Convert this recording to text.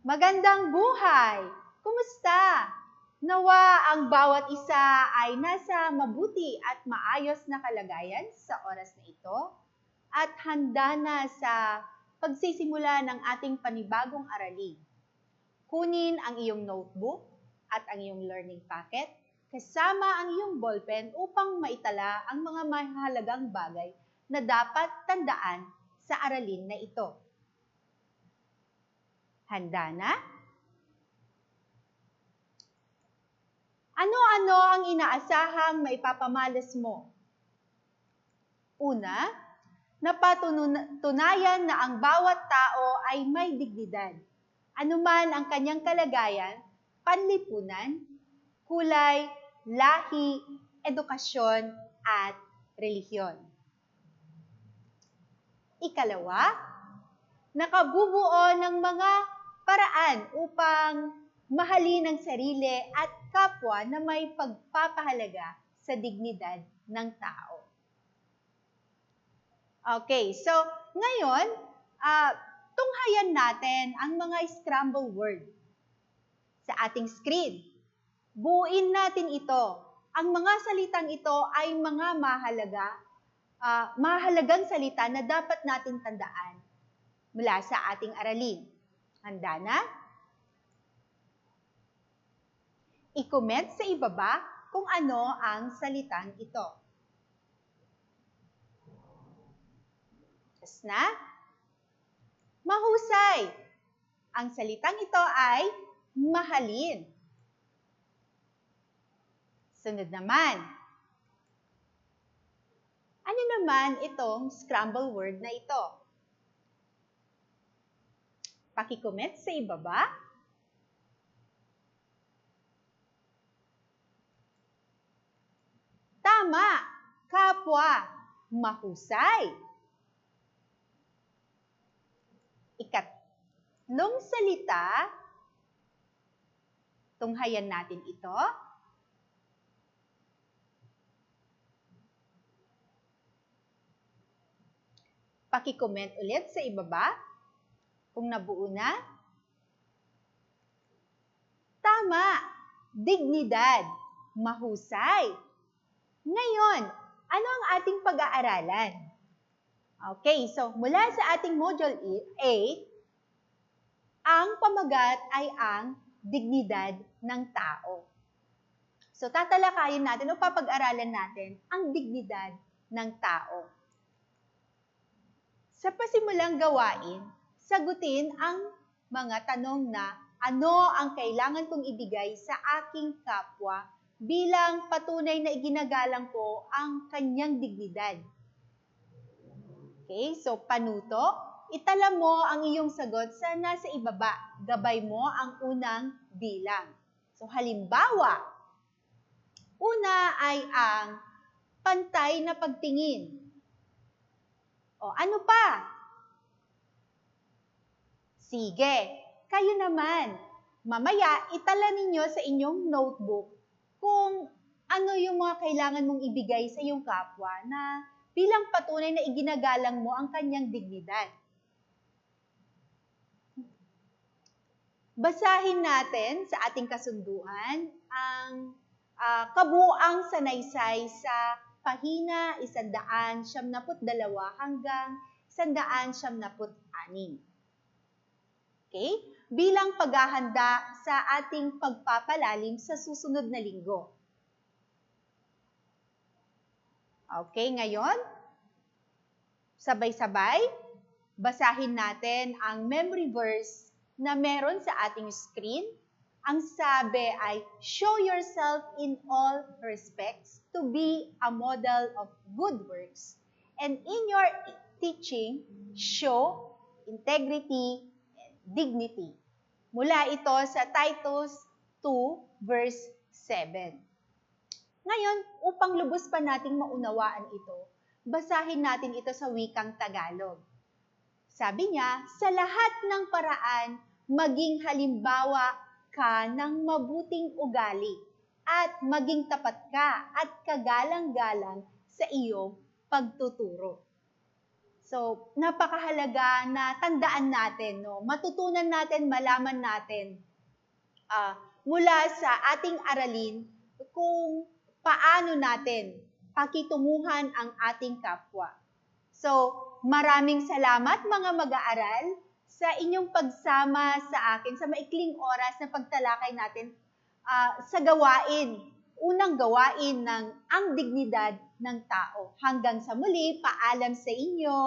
Magandang buhay! Kumusta? Nawa ang bawat isa ay nasa mabuti at maayos na kalagayan sa oras na ito at handa na sa pagsisimula ng ating panibagong aralin. Kunin ang iyong notebook at ang iyong learning packet kasama ang iyong ballpen upang maitala ang mga mahalagang bagay na dapat tandaan sa aralin na ito. Handa na? Ano-ano ang inaasahang maipapamalas mo? Una, napatunayan na ang bawat tao ay may dignidad. Anuman ang kanyang kalagayan, panlipunan, kulay, lahi, edukasyon, at relihiyon. Ikalawa, nakabubuo ng mga paraan upang mahalin ang sarili at kapwa na may pagpapahalaga sa dignidad ng tao. Okay, so ngayon, tunghayan natin ang mga scramble word sa ating screen. Buuin natin ito. Ang mga salitang ito ay mga mahalagang salita na dapat natin tandaan mula sa ating aralin. Handa na? I-comment sa ibaba kung ano ang salitang ito. Tapos na? Mahusay. Ang salitang ito ay mahalin. Sunod naman. Ano naman itong scramble word na ito? Paki-comment sa ibaba. Tama, kapwa, mahusay. Ikatlong salita, tunghayan natin ito. Paki-comment ulit sa ibaba kung nabuo na. Tama, dignidad, mahusay. Ngayon, ano ang ating pag-aaralan? Okay, so mula sa ating Module 8, ang pamagat ay ang dignidad ng tao. So tatalakayin natin o papag-aralan natin ang dignidad ng tao. Sa pasimulang gawain, sagutin ang mga tanong na ano ang kailangan kong ibigay sa aking kapwa bilang patunay na iginagalang ko ang kanyang dignidad. Okay, so panuto, itala mo ang iyong sagot sa nasa ibaba. Gabay mo ang unang bilang. So halimbawa, una ay ang pantay na pagtingin. O ano pa? Sige, kayo naman. Mamaya, itala ninyo sa inyong notebook kung ano yung mga kailangan mong ibigay sa iyong kapwa na bilang patunay na iginagalang mo ang kanyang dignidad. Basahin natin sa ating kasunduan ang kabuuang sanaysay sa pahina 192 hanggang 196. Okay? Bilang paghahanda sa ating pagpapalalim sa susunod na linggo. Okay, ngayon, sabay-sabay, basahin natin ang memory verse na meron sa ating screen. Ang sabi ay, show yourself in all respects to be a model of good works, and in your teaching, show integrity and dignity. Mula ito sa Titus 2 verse 7. Ngayon, upang lubos pa nating maunawaan ito, basahin natin ito sa wikang Tagalog. Sabi niya, sa lahat ng paraan, maging halimbawa ka ng mabuting ugali at maging tapat ka at kagalang-galang sa iyong pagtuturo. So, napakahalaga na tandaan natin, no? Matutunan natin, malaman natin mula sa ating aralin kung paano natin pakitunguhan ang ating kapwa. So, maraming salamat mga mag-aaral sa inyong pagsama sa akin sa maikling oras na pagtalakay natin sa unang gawain ng ang dignidad ng tao. Hanggang sa muli, paalam sa inyo.